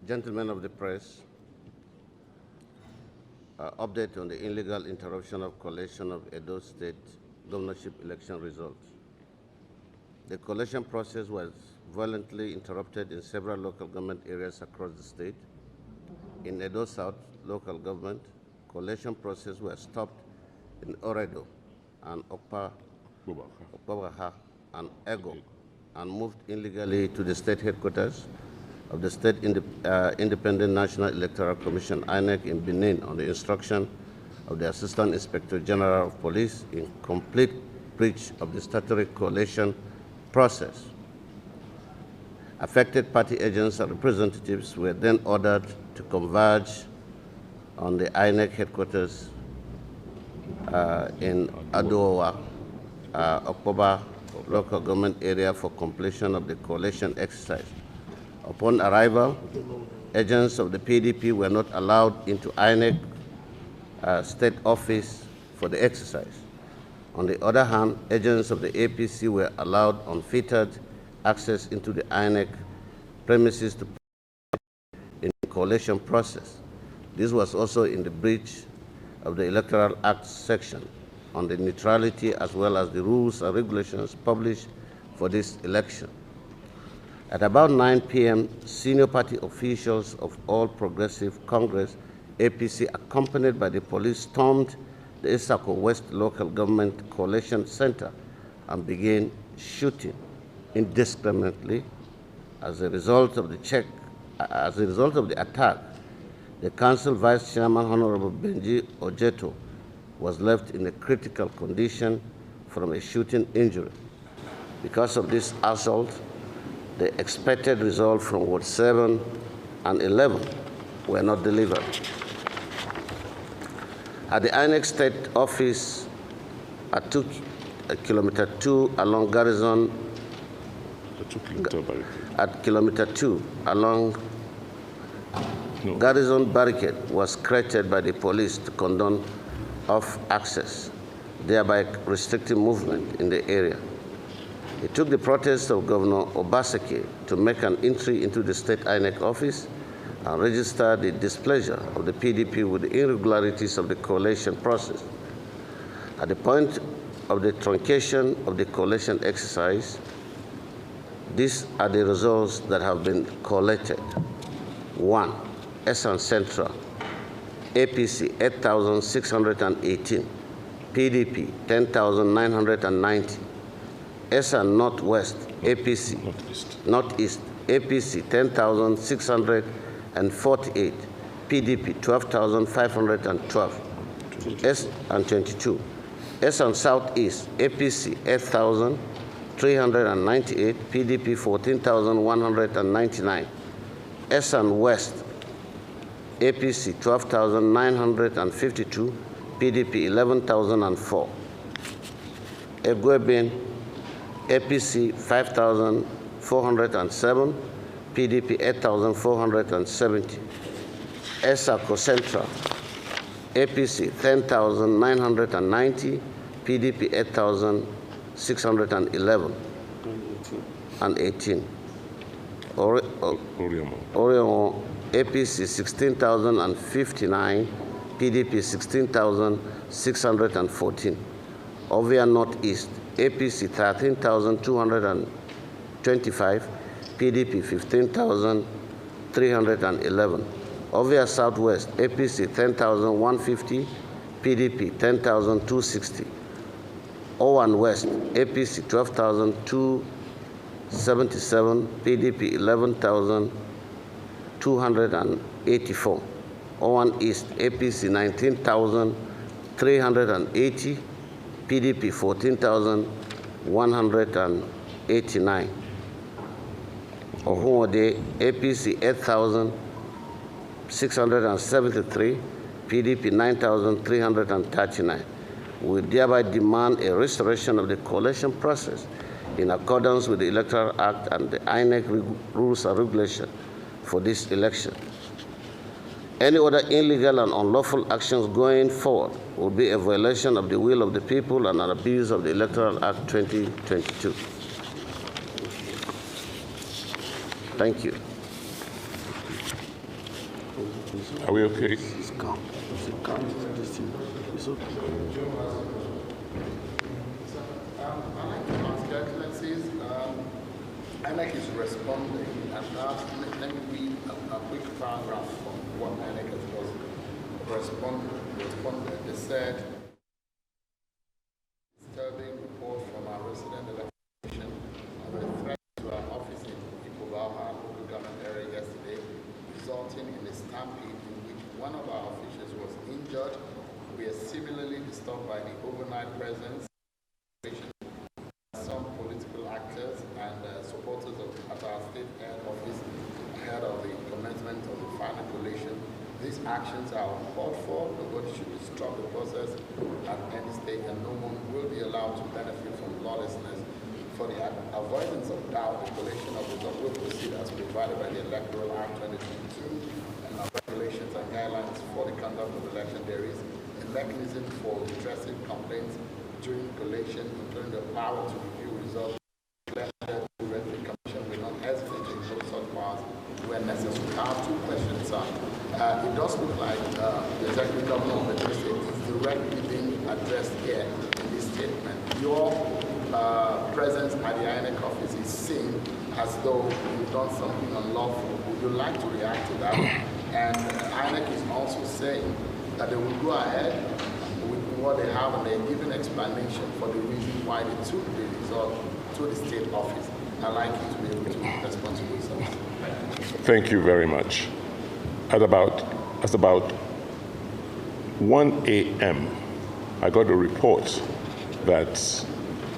Gentlemen of the press, update on the illegal interruption of collation of Edo State governorship election results. The collation process was violently interrupted in several local government areas across the state. In Edo South local government, collation process was stopped in Oredo and Okpabaha and Ego and moved illegally to the state headquarters of the State Independent National Electoral Commission, INEC, in Benin on the instruction of the Assistant Inspector General of Police in complete breach of the statutory collation process. Affected party agents and representatives were then ordered to converge on the INEC headquarters in Adowa, Okpoba local government area for completion of the collation exercise. Upon arrival, agents of the PDP were not allowed into INEC state office for the exercise. On the other hand, agents of the APC were allowed unfettered access into the INEC premises to in the collation process. This was also in the breach of the Electoral Act section on the neutrality as well as the rules and regulations published for this election. At about 9 p.m., senior party officials of All Progressive Congress, APC, accompanied by the police, stormed the Isako West Local Government Collation Center and began shooting indiscriminately. As a result of the attack, the Council Vice Chairman, Honorable Benji Ojeto, was left in a critical condition from a shooting injury. Because of this assault, the expected results from Ward 7 and 11 were not delivered. At the INEC State Office at Kilometer 2 along Garrison, at Kilometer 2 along Garrison barricade was created by the police to condone off access, thereby restricting movement in the area. It took the protest of Governor Obaseki to make an entry into the state INEC office and register the displeasure of the PDP with the irregularities of the collation process. At the point of the truncation of the collation exercise, these are the results that have been collated. 1. Esan Central, APC 8,618, PDP 10,990. Esan Northwest, APC, Northeast, APC 10,648, PDP 12,512, S22. Esan Southeast, APC 8,398, PDP 14,199. Esan West, APC 12,952, PDP 11,004. Egwebin, APC 5,407, PDP 8,470. Esako Central, APC 10,990, PDP 8,611 and 18. Oriomo, APC 16,059, PDP 16,614. Ovia Northeast, APC 13,225, PDP 15,311. Ovia Southwest, APC 10,150, PDP 10,260. Owan West, APC 12,277, PDP 11,284. Owan East, APC 19,380, PDP 14,189. Ohuode, APC 8,673, PDP 9,339. We thereby demand a restoration of the collation process in accordance with the Electoral Act and the INEC rules and regulations for this election. Any other illegal and unlawful actions going forward will be a violation of the will of the people and an abuse of the Electoral Act 2022. Thank you. Are we okay? It's calm. It's a calm. It's okay. I'd like to ask Your Excellencies, INEC is responding, and now let me read a quick paragraph from what INEC has responded. They said, disturbing report from our resident election on the threat to our office in Ikobaha local government area yesterday, resulting in a stampede in which one of our officials was injured. We are similarly disturbed by the overnight presence some political actors and supporters at our state head office ahead of the commencement of the final collation. These actions are uncalled for. Nobody should disrupt the process at any stage, and no one will be allowed to benefit from lawlessness. For the avoidance of doubt, the collation of the will proceed as provided by the Electoral Act 2022 and our regulations and guidelines for the conduct of election. There is a mechanism for redressing complaints during collation, including the power to review results. The Commission will not hesitate to invoke such powers where necessary. I have two questions, sir. It does look like the Executive Governor of the State is directly being addressed here in this statement. Your presence at the INEC office is seen as though you've done something unlawful. Would you like to react to that? And INEC is also saying that they will go ahead with what they have, and they're giving explanation for the reason why they took the result to the state office. I'd like you to be able to respond to those. Thank you very much. At about 1 a.m., I got a report that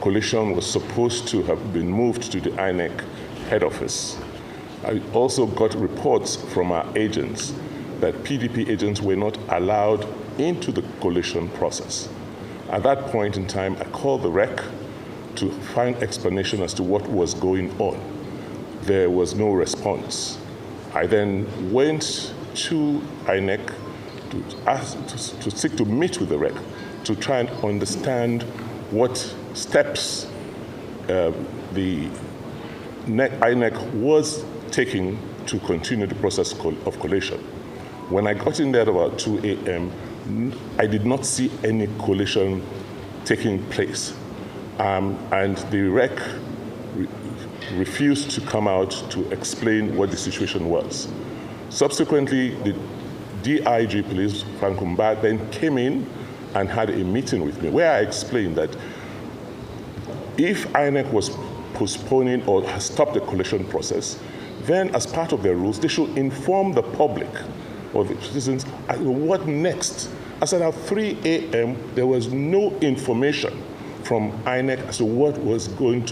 collation was supposed to have been moved to the INEC head office. I also got reports from our agents that PDP agents were not allowed into the collation process. At that point in time, I called the REC to find explanation as to what was going on. There was no response. I then went to INEC to seek to meet with the REC to try and understand what steps the INEC was taking to continue the process of collation. When I got in there at about 2 a.m., I did not see any collation taking place. And the REC refused to come out to explain what the situation was. Subsequently, the DIG police, Frank Kumba, then came in and had a meeting with me where I explained that if INEC was postponing or has stopped the collation process, then as part of their rules, they should inform the public or the citizens what next. As at 3 a.m., there was no information from INEC as to what was going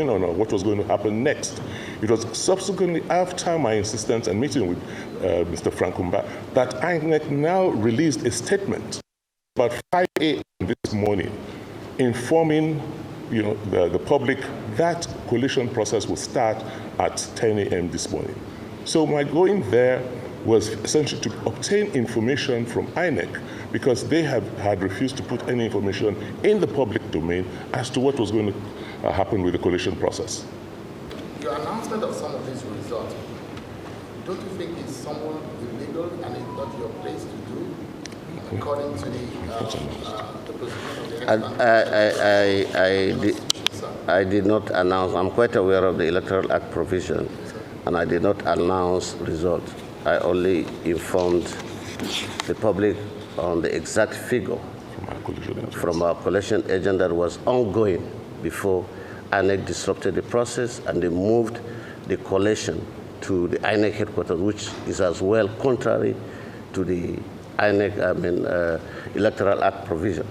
on or what was going to happen next. It was subsequently after my insistence and meeting with Mr. Frank Kumba that INEC now released a statement about 5 a.m. this morning informing the public that collation process will start at 10 a.m. this morning. So my going there was essentially to obtain information from INEC because they had refused to put any information in the public domain as to what was going to happen with the collation process. Your announcement of some of these results, don't you think it's somewhat illegal and it's not your place to do, according to the position of the I did not announce. I'm quite aware of the Electoral Act provision, and I did not announce results. I only informed the public on the exact figure from our collation agent that was ongoing before INEC disrupted the process and they moved the collation to the INEC headquarters, which is as well contrary to the Electoral Act provision.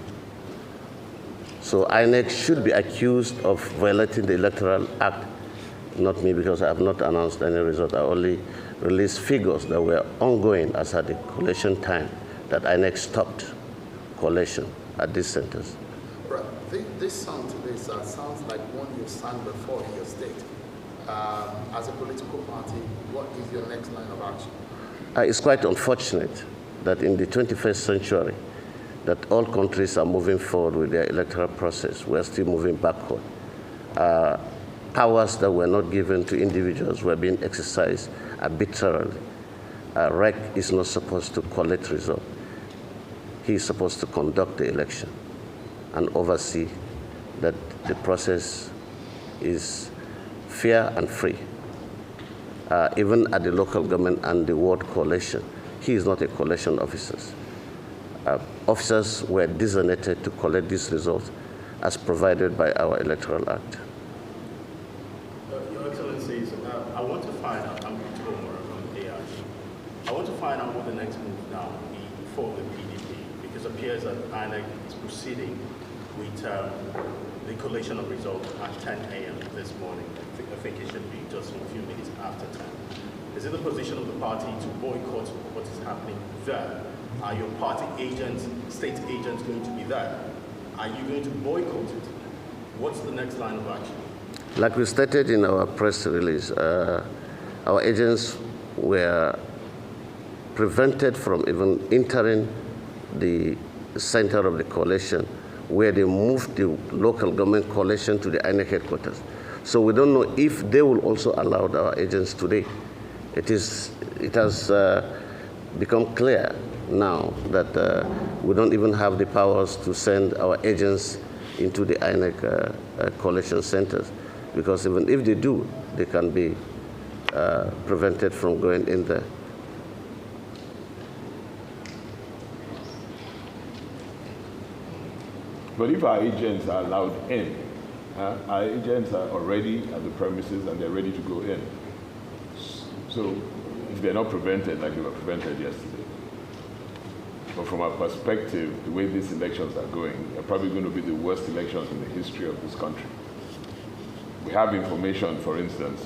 So INEC should be accused of violating the Electoral Act, not me, because I have not announced any result. I only released figures that were ongoing as at the collation time that INEC stopped collation at these centers. Right. This song today sounds like one you sang before in your state. As a political party, what is your next line of action? It's quite unfortunate that in the 21st century, that all countries are moving forward with their electoral process. We're still moving backward. Powers that were not given to individuals were being exercised arbitrarily. REC is not supposed to collect results. He is supposed to conduct the election and oversee that the process is fair and free. Even at the local government and the ward coalition, he is not a coalition officer. Officers were designated to collect these results as provided by our Electoral Act. Your Excellencies, I want to find out, I'm going to go more from AIG. I want to find out what the next move now will be for the PDP, because it appears that INEC is proceeding with the collation of results at 10 a.m. this morning. I think it should be just a few minutes after 10. Is it the position of the party to boycott what is happening there? Are your party agents, state agents going to be there? Are you going to boycott it? What's the next line of action? Like we stated in our press release, our agents were prevented from even entering the center of the coalition, where they moved the local government coalition to the INEC headquarters. So we don't know if they will also allow our agents today. It has become clear now that we don't even have the powers to send our agents into the INEC coalition centers, because even if they do, they can be prevented from going in there. But if our agents are allowed in, our agents are already at the premises and they're ready to go in. So if they're not prevented like they were prevented yesterday, but from our perspective, the way these elections are going, they're probably going to be the worst elections in the history of this country. We have information, for instance,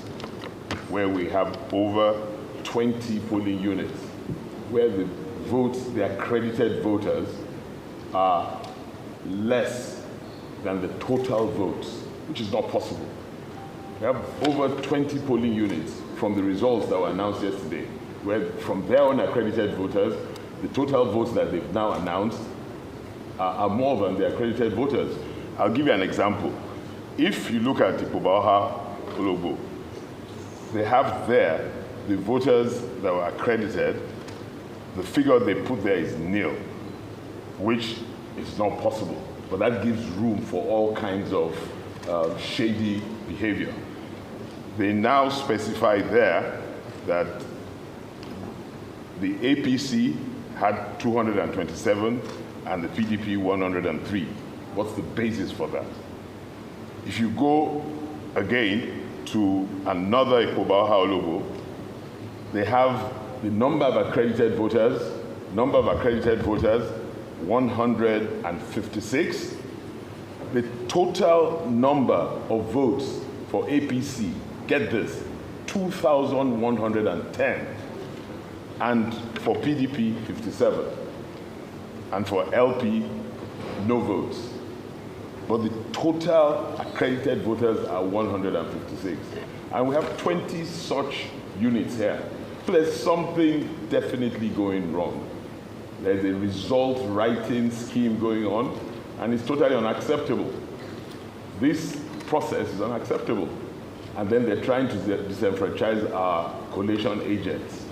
where we have over 20 polling units, where the votes, the accredited voters, are less than the total votes, which is not possible. We have over 20 polling units from the results that were announced yesterday, where from their own accredited voters, the total votes that they've now announced are more than the accredited voters. I'll give you an example. If you look at the Pobaha Ologbo, they have there the voters that were accredited. The figure they put there is nil, which is not possible. But that gives room for all kinds of shady behavior. They now specify there that the APC had 227 and the PDP 103. What's the basis for that? If you go again to another Pobaha Ologbo, they have the number of accredited voters, 156. The total number of votes for APC, get this, 2,110. And for PDP, 57. And for LP, no votes. But the total accredited voters are 156. And we have 20 such units here. So there's something definitely going wrong. There's a result writing scheme going on, and it's totally unacceptable. This process is unacceptable. And then they're trying to disenfranchise our collation agents.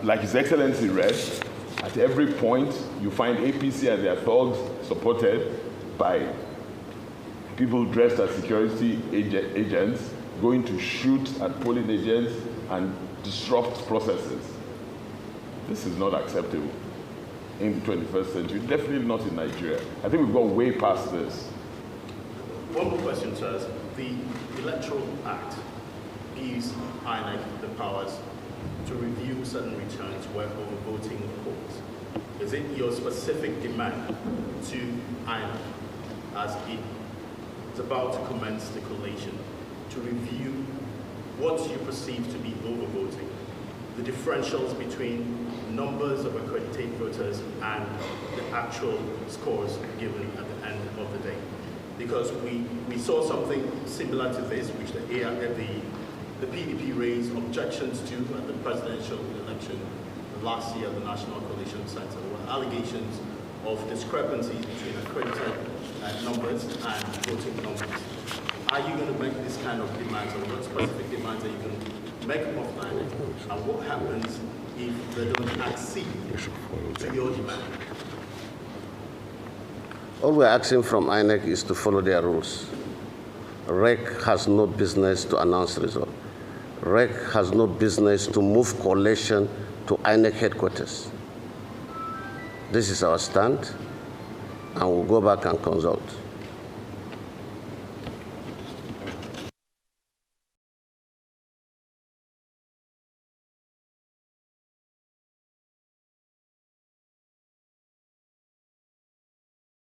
Like His Excellency read, at every point you find APC and their thugs supported by people dressed as security agents going to shoot at polling agents and disrupt processes. This is not acceptable in the 21st century, definitely not in Nigeria. I think we've gone way past this. One more question, sirs. The Electoral Act gives INEC the powers to review certain returns where overvoting occurs. Is it your specific demand to INEC, as it is about to commence the collation, to review what you perceive to be overvoting, the differentials between numbers of accredited voters and the actual scores given at the end of the day? Because we saw something similar to this, which the PDP raised objections to at the presidential election last year at the National Coalition Center. There were allegations of discrepancies between accredited numbers and voting numbers. Are you going to make this kind of demands, or what specific demands are you going to make of INEC? And what happens if they don't accede to your demand? All we're asking from INEC is to follow their rules. REC has no business to announce result. REC has no business to move collation to INEC headquarters. This is our stand, and we'll go back and consult.